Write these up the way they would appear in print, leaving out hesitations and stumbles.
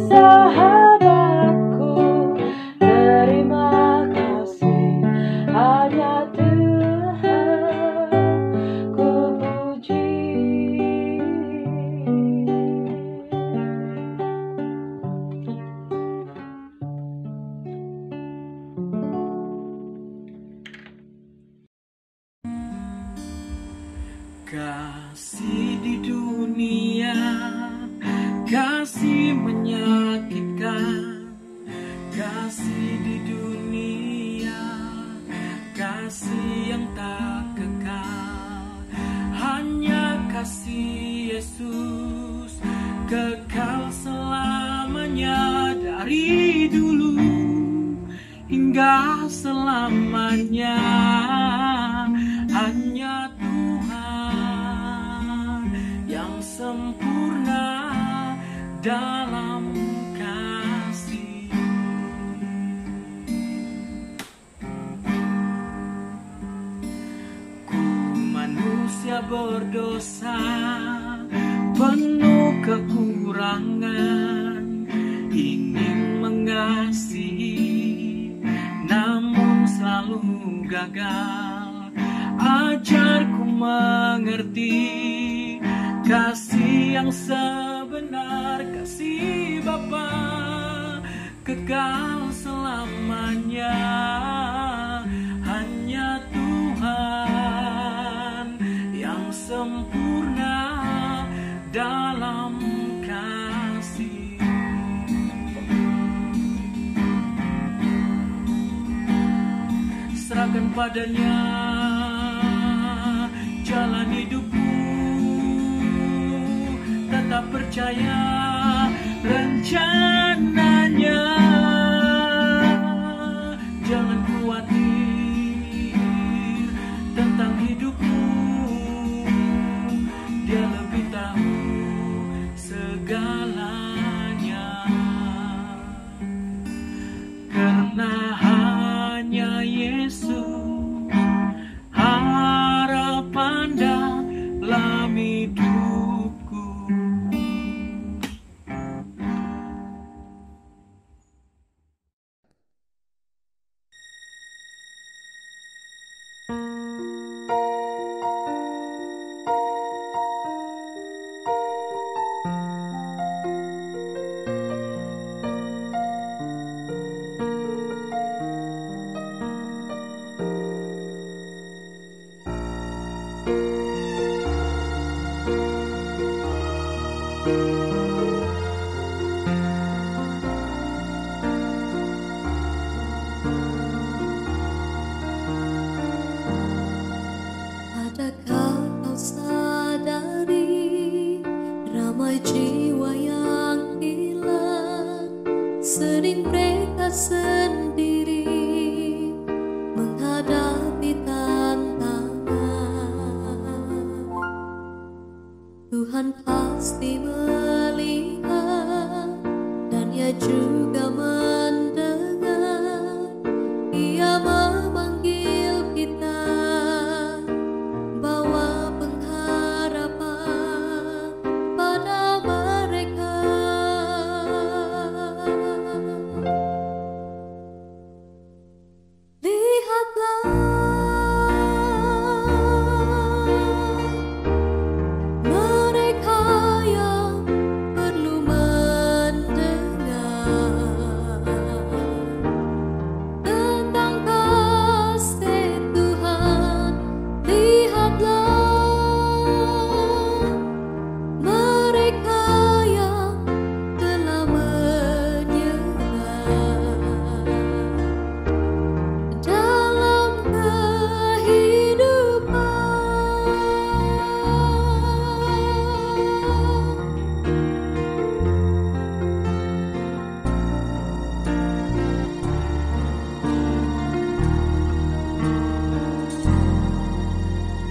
sahabatku, terima kasih, hanya Tuhan ku puji. Kasih di dunia, kasih menyakitkan. Kasih di dunia, kasih yang tak kekal. Hanya kasih Yesus kekal selamanya, dari dulu hingga selamanya. Hanya Tuhan yang sempurna dalam kasih. Ku manusia berdosa, penuh kekurangan, ingin mengasihi namun selalu gagal. Ajarku mengerti kasih yang sebenar, kasih Bapa kekal selamanya. Hanya Tuhan yang sempurna dalam kasih. Serahkan padanya jalan hidupku, tetap percaya rencananya. Jangan khawatir tentang hidupmu, Dia lebih tahu segalanya. Karena hanya Yesus harapan dalam hidupku. Adakah kau sadari ramai jiwa yang hilang, sedih mereka sendiri menghadapi tantangan. Tuhan pasti melihat dan Ia juga mendengar. Ia memanggil kita bawa pengharapan pada mereka. Lihatlah, mereka yang perlu mendengar tentang kasih Tuhan. Lihatlah, mereka yang telah menyerah dalam kehidupan.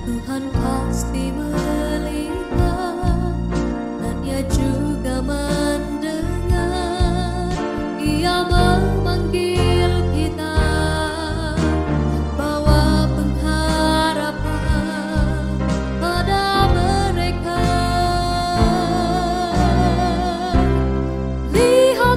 Tuhan pasti melihat dan Ia juga mendengar. Ia memanggil kita bawa pengharapan pada mereka. Lihat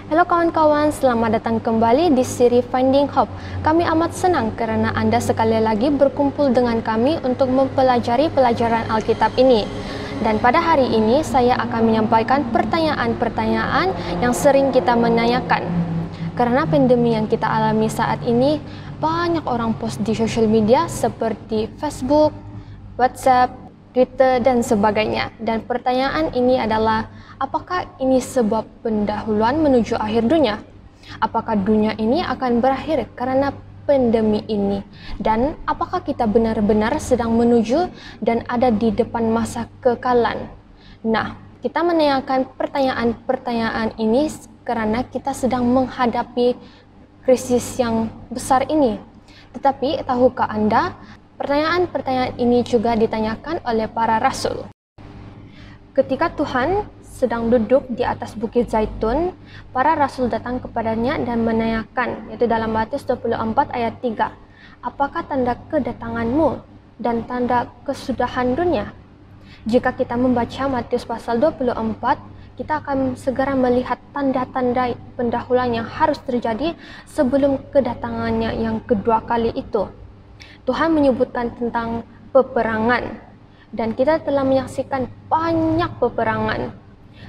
Halo kawan-kawan, selamat datang kembali di siri Finding Hope. Kami amat senang kerana Anda sekali lagi berkumpul dengan kami untuk mempelajari pelajaran Alkitab ini. Dan pada hari ini saya akan menyampaikan pertanyaan-pertanyaan yang sering kita menanyakan. Karena pandemi yang kita alami saat ini, banyak orang post di social media seperti Facebook, WhatsApp, Twitter dan sebagainya. Dan pertanyaan ini adalah, apakah ini sebab pendahuluan menuju akhir dunia? Apakah dunia ini akan berakhir karena pandemi ini? Dan apakah kita benar-benar sedang menuju dan ada di depan masa kekalan? Nah, kita menanyakan pertanyaan-pertanyaan ini karena kita sedang menghadapi krisis yang besar ini. Tetapi tahukah Anda, pertanyaan-pertanyaan ini juga ditanyakan oleh para rasul. Ketika Tuhan sedang duduk di atas Bukit Zaitun, para rasul datang kepadanya dan menanyakan, yaitu dalam Matius 24 ayat 3, apakah tanda kedatanganmu dan tanda kesudahan dunia? Jika kita membaca Matius pasal 24, kita akan segera melihat tanda-tanda pendahuluan yang harus terjadi sebelum kedatangannya yang kedua kali itu. Tuhan menyebutkan tentang peperangan, dan kita telah menyaksikan banyak peperangan.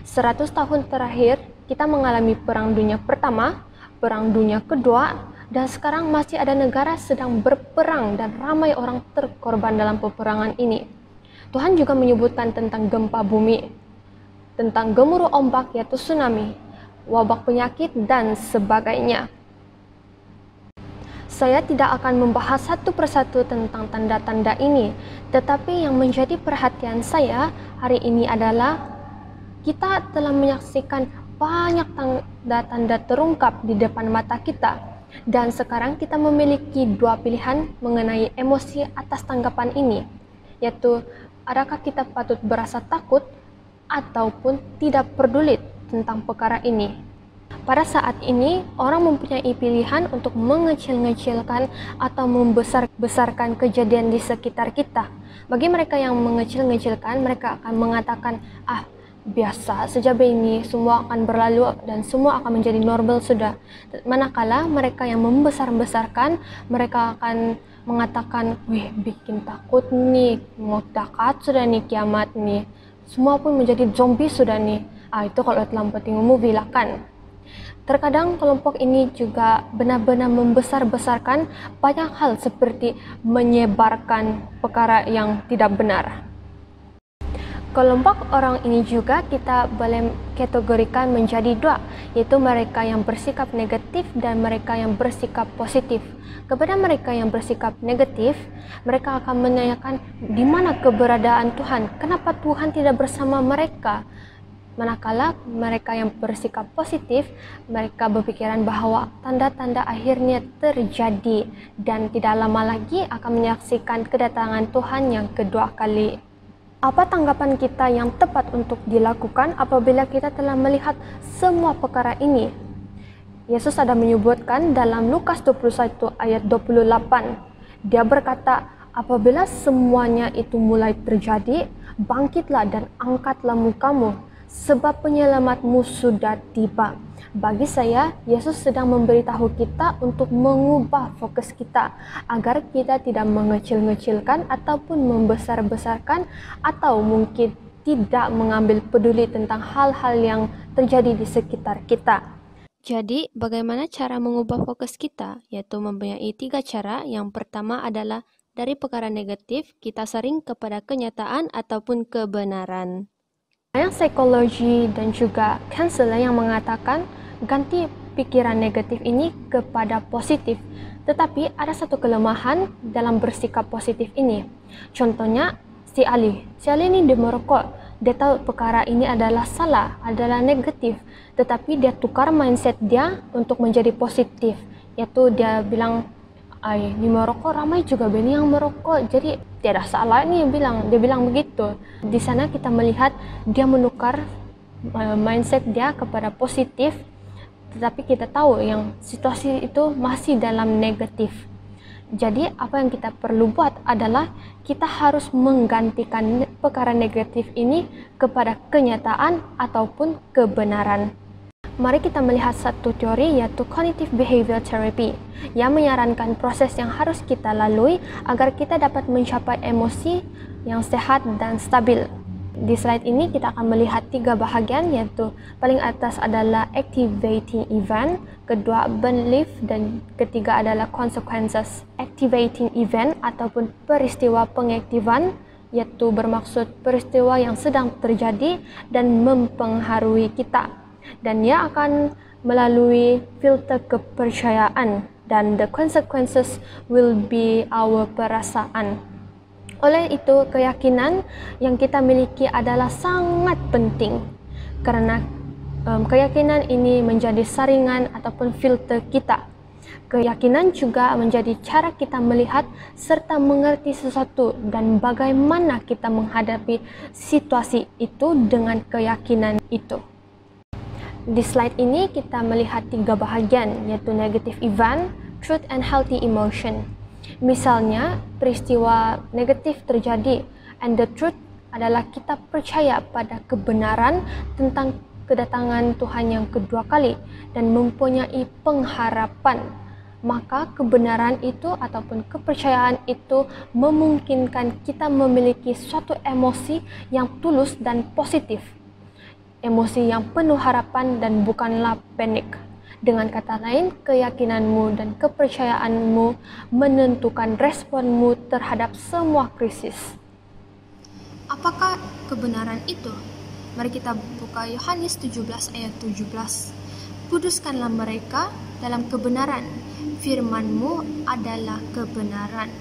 100 tahun terakhir, kita mengalami Perang Dunia Pertama, Perang Dunia Kedua, dan sekarang masih ada negara sedang berperang dan ramai orang terkorban dalam peperangan ini. Tuhan juga menyebutkan tentang gempa bumi, tentang gemuruh ombak yaitu tsunami, wabak penyakit, dan sebagainya. Saya tidak akan membahas satu persatu tentang tanda-tanda ini, tetapi yang menjadi perhatian saya hari ini adalah kita telah menyaksikan banyak tanda-tanda terungkap di depan mata kita, dan sekarang kita memiliki dua pilihan mengenai emosi atas tanggapan ini, yaitu adakah kita patut berasa takut ataupun tidak peduli tentang perkara ini. Pada saat ini, orang mempunyai pilihan untuk mengecil-ngecilkan atau membesar-besarkan kejadian di sekitar kita. Bagi mereka yang mengecil-ngecilkan, mereka akan mengatakan, biasa saja ini, semua akan berlalu dan semua akan menjadi normal sudah. Manakala mereka yang membesar-besarkan, mereka akan mengatakan, wih, bikin takut nih, mau dekat sudah nih kiamat nih. Semua pun menjadi zombie sudah nih. Itu kalau terlampau tengok movie lah kan. Terkadang kelompok ini juga benar-benar membesar-besarkan banyak hal seperti menyebarkan perkara yang tidak benar. Kelompok orang ini juga kita boleh kategorikan menjadi dua, yaitu mereka yang bersikap negatif dan mereka yang bersikap positif. Kepada mereka yang bersikap negatif, mereka akan menanyakan di mana keberadaan Tuhan, kenapa Tuhan tidak bersama mereka. Manakala mereka yang bersikap positif, mereka berpikiran bahwa tanda-tanda akhirnya terjadi dan tidak lama lagi akan menyaksikan kedatangan Tuhan yang kedua kali. Apa tanggapan kita yang tepat untuk dilakukan apabila kita telah melihat semua perkara ini? Yesus ada menyebutkan dalam Lukas 21 ayat 28. Dia berkata, apabila semuanya itu mulai terjadi, bangkitlah dan angkatlah mukamu, sebab penyelamatmu sudah tiba. Bagi saya, Yesus sedang memberitahu kita untuk mengubah fokus kita agar kita tidak mengecil-ngecilkan ataupun membesar-besarkan atau mungkin tidak mengambil peduli tentang hal-hal yang terjadi di sekitar kita. Jadi, bagaimana cara mengubah fokus kita? Yaitu mempunyai 3 cara. Yang pertama adalah dari perkara negatif, kita sering kepada kenyataan ataupun kebenaran. Banyak psikologi dan juga konselor yang mengatakan ganti pikiran negatif ini kepada positif. Tetapi ada satu kelemahan dalam bersikap positif ini. Contohnya si Ali ini dia merokok. Dia tahu perkara ini adalah salah, adalah negatif. Tetapi dia tukar mindset dia untuk menjadi positif. Yaitu dia bilang, ni merokok ramai juga bini yang merokok, jadi tidak salah nih dia bilang begitu. Di sana kita melihat dia menukar mindset dia kepada positif, tetapi kita tahu yang situasi itu masih dalam negatif. Jadi apa yang kita perlu buat adalah kita harus menggantikan perkara negatif ini kepada kenyataan ataupun kebenaran. Mari kita melihat satu teori yaitu Cognitive Behavior Therapy yang menyarankan proses yang harus kita lalui agar kita dapat mencapai emosi yang sehat dan stabil. Di slide ini kita akan melihat 3 bahagian, yaitu paling atas adalah activating event, kedua belief, dan ketiga adalah consequences. Activating event ataupun peristiwa pengaktifan yaitu bermaksud peristiwa yang sedang terjadi dan mempengaruhi kita, dan ia akan melalui filter kepercayaan, dan the consequences will be our perasaan. Oleh itu, keyakinan yang kita miliki adalah sangat penting karena keyakinan ini menjadi saringan ataupun filter kita. Keyakinan juga menjadi cara kita melihat serta mengerti sesuatu dan bagaimana kita menghadapi situasi itu dengan keyakinan itu. Di slide ini kita melihat 3 bahagian, yaitu negative event, truth, and healthy emotion. Misalnya, peristiwa negatif terjadi, and the truth adalah kita percaya pada kebenaran tentang kedatangan Tuhan yang kedua kali dan mempunyai pengharapan. Maka kebenaran itu ataupun kepercayaan itu memungkinkan kita memiliki suatu emosi yang tulus dan positif. Emosi yang penuh harapan dan bukanlah panik. Dengan kata lain, keyakinanmu dan kepercayaanmu menentukan responmu terhadap semua krisis. Apakah kebenaran itu? Mari kita buka Yohanes 17 ayat 17. Kuduskanlah mereka dalam kebenaran, firman-Mu adalah kebenaran.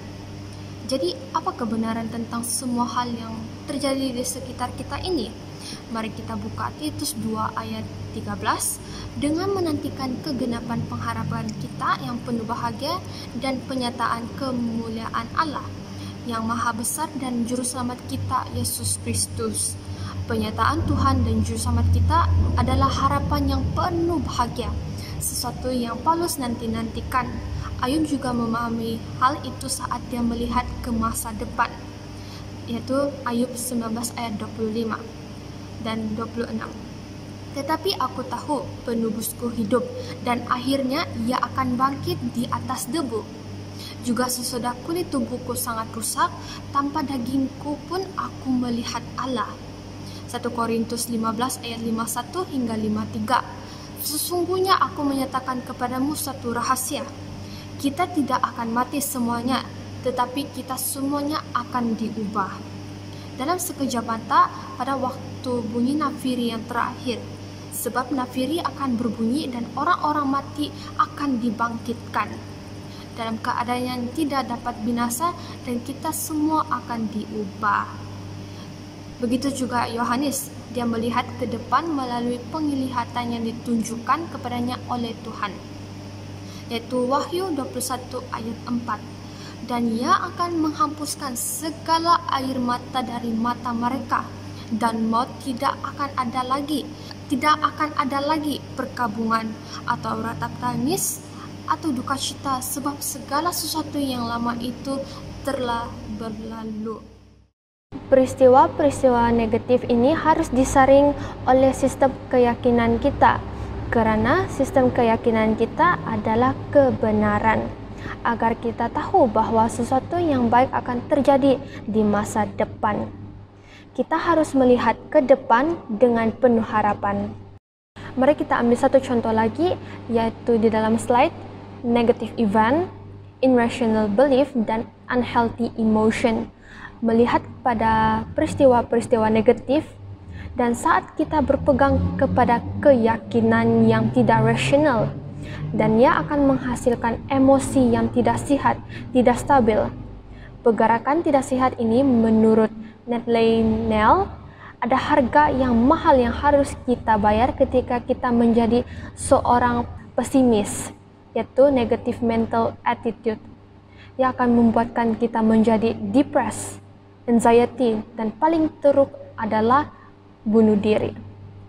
Jadi, apa kebenaran tentang semua hal yang terjadi di sekitar kita ini? Mari kita buka Titus 2 ayat 13. Dengan menantikan kegenapan pengharapan kita yang penuh bahagia dan penyataan kemuliaan Allah yang maha besar dan juru selamat kita, Yesus Kristus. Penyataan Tuhan dan juru selamat kita adalah harapan yang penuh bahagia, sesuatu yang Paulus nanti-nantikan. Ayub juga memahami hal itu saat dia melihat ke masa depan, yaitu Ayub 19 ayat 25 dan 26. Tetapi aku tahu penebusku hidup dan akhirnya ia akan bangkit di atas debu. Juga sesudah kulit tubuhku sangat rusak, tanpa dagingku pun aku melihat Allah. 1 Korintus 15 ayat 51 hingga 53. Sesungguhnya aku menyatakan kepadamu satu rahasia. Kita tidak akan mati semuanya, tetapi kita semuanya akan diubah. Dalam sekejap mata, pada waktu bunyi nafiri yang terakhir. Sebab nafiri akan berbunyi dan orang-orang mati akan dibangkitkan dalam keadaan yang tidak dapat binasa, dan kita semua akan diubah. Begitu juga Yohanes, dia melihat ke depan melalui penglihatan yang ditunjukkan kepadanya oleh Tuhan, yaitu Wahyu 21 ayat 4. Dan ia akan menghapuskan segala air mata dari mata mereka, dan maut tidak akan ada lagi. Tidak akan ada lagi perkabungan atau ratap tangis atau duka cita, sebab segala sesuatu yang lama itu telah berlalu. Peristiwa-peristiwa negatif ini harus disaring oleh sistem keyakinan kita, karena sistem keyakinan kita adalah kebenaran, agar kita tahu bahwa sesuatu yang baik akan terjadi di masa depan. Kita harus melihat ke depan dengan penuh harapan. Mari kita ambil satu contoh lagi, yaitu di dalam slide, negative event, irrational belief, dan unhealthy emotion. Melihat pada peristiwa-peristiwa negatif, dan saat kita berpegang kepada keyakinan yang tidak rasional, dan ia akan menghasilkan emosi yang tidak sehat, tidak stabil. Pergerakan tidak sehat ini menurut Nathaniel ada harga yang mahal yang harus kita bayar ketika kita menjadi seorang pesimis, yaitu negative mental attitude, yang akan membuatkan kita menjadi depressed, anxiety, dan paling teruk adalah bunuh diri.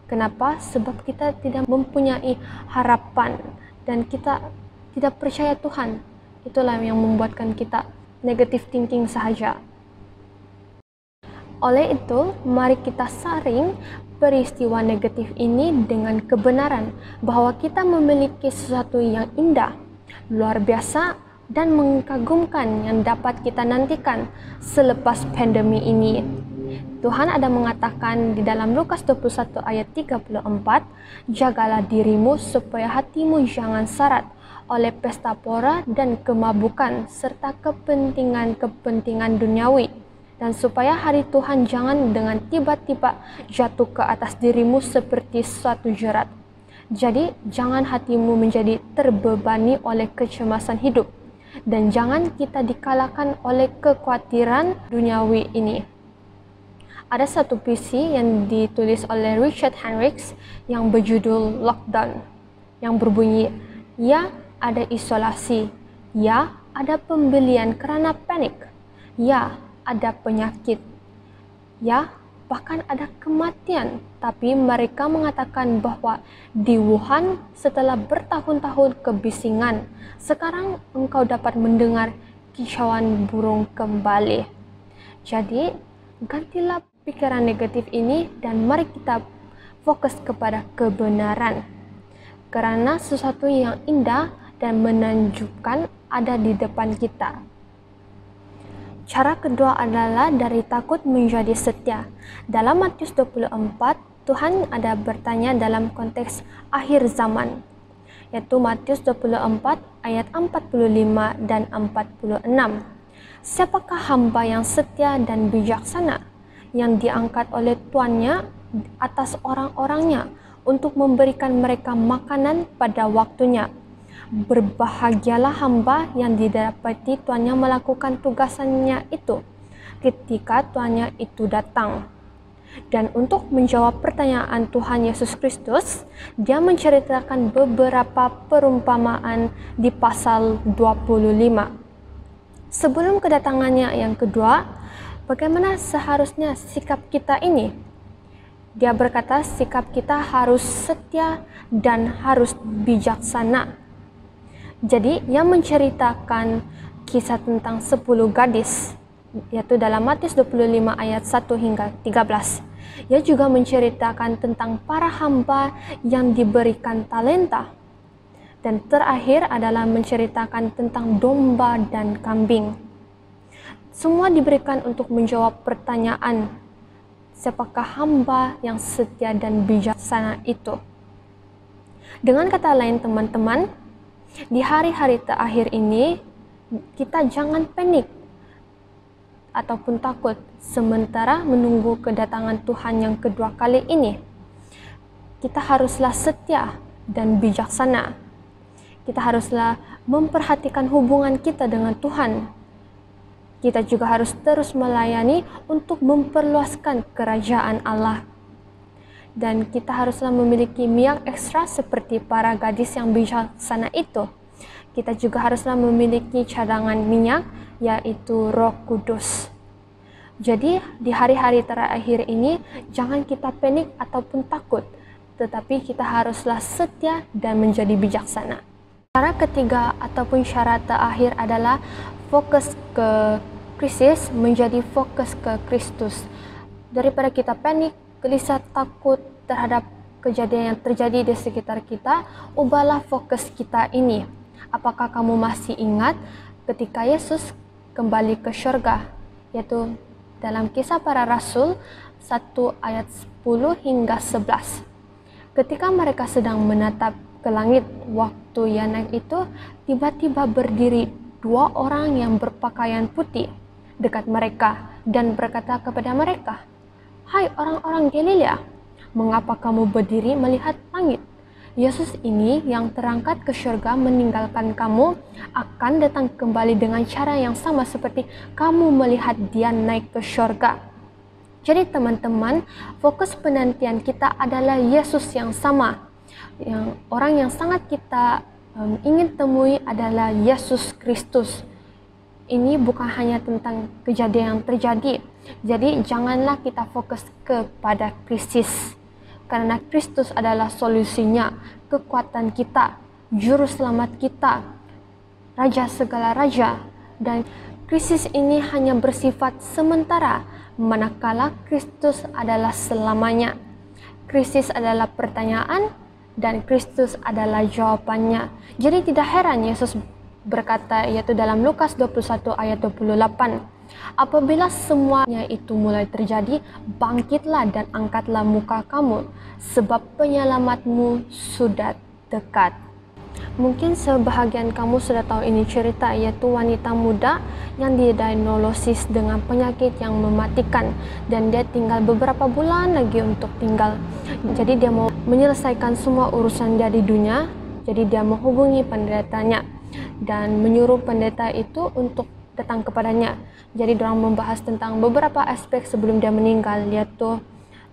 Kenapa? Sebab kita tidak mempunyai harapan dan kita tidak percaya Tuhan. Itulah yang membuatkan kita negative thinking sahaja. Oleh itu, mari kita saring peristiwa negatif ini dengan kebenaran bahwa kita memiliki sesuatu yang indah, luar biasa, dan mengagumkan yang dapat kita nantikan selepas pandemi ini. Tuhan ada mengatakan di dalam Lukas 21 ayat 34, "Jagalah dirimu supaya hatimu jangan syarat oleh pesta pora dan kemabukan serta kepentingan-kepentingan duniawi, dan supaya hari Tuhan jangan dengan tiba-tiba jatuh ke atas dirimu seperti suatu jerat." Jadi, jangan hatimu menjadi terbebani oleh kecemasan hidup, dan jangan kita dikalahkan oleh kekhawatiran duniawi ini. Ada satu puisi yang ditulis oleh Richard Hendricks yang berjudul Lockdown, yang berbunyi, "Ya, ada isolasi. Ya, ada pembelian kerana panik. Ya, ada penyakit. Ya, bahkan ada kematian. Tapi mereka mengatakan bahwa di Wuhan setelah bertahun-tahun kebisingan, sekarang engkau dapat mendengar kicauan burung kembali." Jadi, gantilah pikiran negatif ini dan mari kita fokus kepada kebenaran. Karena sesuatu yang indah dan menakjubkan ada di depan kita. Cara kedua adalah dari takut menjadi setia. Dalam Matius 24, Tuhan ada bertanya dalam konteks akhir zaman, yaitu Matius 24 ayat 45 dan 46. "Siapakah hamba yang setia dan bijaksana, yang diangkat oleh tuannya atas orang-orangnya untuk memberikan mereka makanan pada waktunya? Berbahagialah hamba yang didapati tuannya melakukan tugasannya itu ketika tuannya itu datang." Dan untuk menjawab pertanyaan Tuhan Yesus Kristus, dia menceritakan beberapa perumpamaan di pasal 25. Sebelum kedatangannya yang kedua, bagaimana seharusnya sikap kita ini? Dia berkata sikap kita harus setia dan harus bijaksana. Jadi, ia menceritakan kisah tentang 10 gadis, yaitu dalam Matius 25 ayat 1 hingga 13. Ia juga menceritakan tentang para hamba yang diberikan talenta. Dan terakhir adalah menceritakan tentang domba dan kambing. Semua diberikan untuk menjawab pertanyaan, siapakah hamba yang setia dan bijaksana itu? Dengan kata lain teman-teman, di hari-hari terakhir ini, kita jangan panik ataupun takut sementara menunggu kedatangan Tuhan yang kedua kali ini. Kita haruslah setia dan bijaksana. Kita haruslah memperhatikan hubungan kita dengan Tuhan. Kita juga harus terus melayani untuk memperluaskan kerajaan Allah. Dan kita haruslah memiliki minyak ekstra seperti para gadis yang bijaksana itu. Kita juga haruslah memiliki cadangan minyak, yaitu Roh Kudus. Jadi di hari-hari terakhir ini jangan kita panik ataupun takut, tetapi kita haruslah setia dan menjadi bijaksana. Cara ketiga ataupun syarat terakhir adalah fokus ke krisis menjadi fokus ke Kristus. Daripada kita panik, gelisah, takut terhadap kejadian yang terjadi di sekitar kita, ubahlah fokus kita ini. Apakah kamu masih ingat ketika Yesus kembali ke surga, yaitu dalam Kisah Para Rasul 1 ayat 10 hingga 11. Ketika mereka sedang menatap ke langit waktu ia naik itu, tiba-tiba berdiri 2 orang yang berpakaian putih dekat mereka dan berkata kepada mereka, "Hai orang-orang Galilea, mengapa kamu berdiri melihat langit? Yesus ini yang terangkat ke surga meninggalkan kamu akan datang kembali dengan cara yang sama seperti kamu melihat dia naik ke surga." Jadi teman-teman, fokus penantian kita adalah Yesus yang sama. Orang yang sangat kita ingin temui adalah Yesus Kristus. Ini bukan hanya tentang kejadian yang terjadi. Jadi janganlah kita fokus kepada krisis. Karena Kristus adalah solusinya, kekuatan kita, juru selamat kita, Raja segala raja. Dan krisis ini hanya bersifat sementara, manakala Kristus adalah selamanya. krisis adalah pertanyaan dan Kristus adalah jawabannya. Jadi tidak heran Yesus berkata, yaitu dalam Lukas 21 ayat 28, apabila semuanya itu mulai terjadi, bangkitlah dan angkatlah muka kamu, sebab penyelamatmu sudah dekat. Mungkin sebahagian kamu sudah tahu ini cerita, yaitu wanita muda yang didiagnosis dengan penyakit yang mematikan dan dia tinggal beberapa bulan lagi untuk tinggal. Jadi dia mau menyelesaikan semua urusan dia di dunia, jadi dia menghubungi pendetanya dan menyuruh pendeta itu untuk datang kepadanya. Jadi dorang membahas tentang beberapa aspek sebelum dia meninggal, yaitu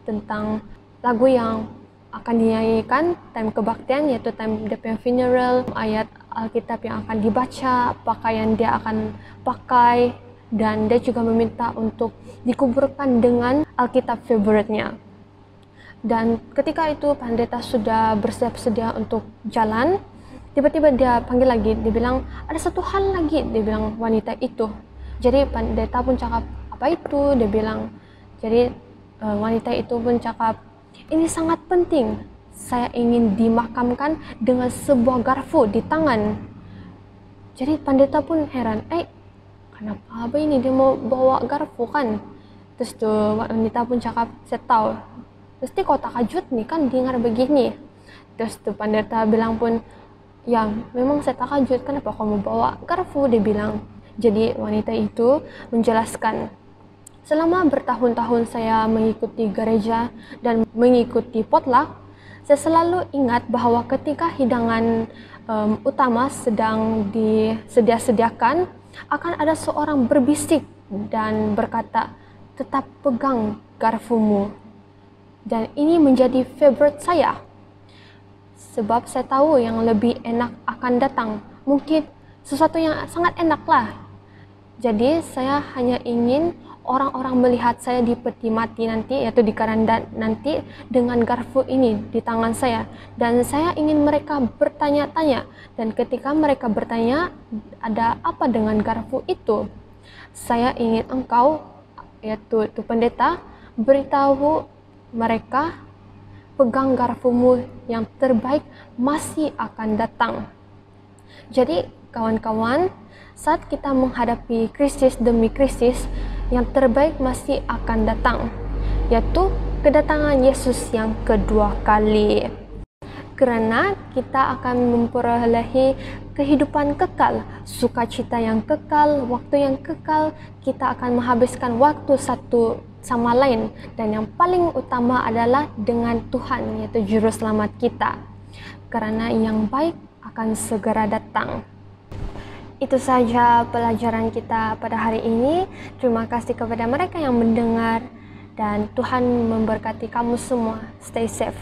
tentang lagu yang akan dinyanyikan, time kebaktian, yaitu time dia punya funeral, ayat Alkitab yang akan dibaca, pakaian dia akan pakai, dan dia juga meminta untuk dikuburkan dengan Alkitab favoritnya. Dan ketika itu pendeta sudah bersiap sedia untuk jalan, tiba-tiba dia panggil lagi, dia bilang ada satu hal lagi, dia bilang wanita itu. Jadi pendeta pun cakap, apa itu? Dia bilang, jadi wanita itu pun cakap, ini sangat penting, saya ingin dimakamkan dengan sebuah garpu di tangan. Jadi pendeta pun heran, kenapa apa ini dia mau bawa garpu kan? Terus tuh wanita pun cakap, saya tahu, pasti kau takjub nih kan dengar begini. Terus tuh pendeta bilang pun, ya memang saya takjub, kenapa kau mau bawa garpu? Dia bilang. Jadi wanita itu menjelaskan, selama bertahun-tahun saya mengikuti gereja dan mengikuti potluck, saya selalu ingat bahwa ketika hidangan utama sedang disediakan, akan ada seorang berbisik dan berkata, tetap pegang garpumu. Dan ini menjadi favorite saya, sebab saya tahu yang lebih enak akan datang. Mungkin sesuatu yang sangat enak lah. Jadi saya hanya ingin orang-orang melihat saya di peti mati nanti, yaitu di keranda nanti, dengan garpu ini di tangan saya. Dan saya ingin mereka bertanya-tanya. Dan ketika mereka bertanya, ada apa dengan garpu itu? Saya ingin engkau, yaitu pendeta, beritahu mereka, pegang garpumu yang terbaik masih akan datang. Jadi kawan-kawan, saat kita menghadapi krisis demi krisis, yang terbaik masih akan datang, yaitu kedatangan Yesus yang kedua kali. Karena kita akan memperolehi kehidupan kekal, sukacita yang kekal, waktu yang kekal, kita akan menghabiskan waktu satu sama lain, dan yang paling utama adalah dengan Tuhan, yaitu Juru Selamat kita. Karena yang baik akan segera datang. Itu saja pelajaran kita pada hari ini. Terima kasih kepada mereka yang mendengar dan Tuhan memberkati kamu semua. Stay safe.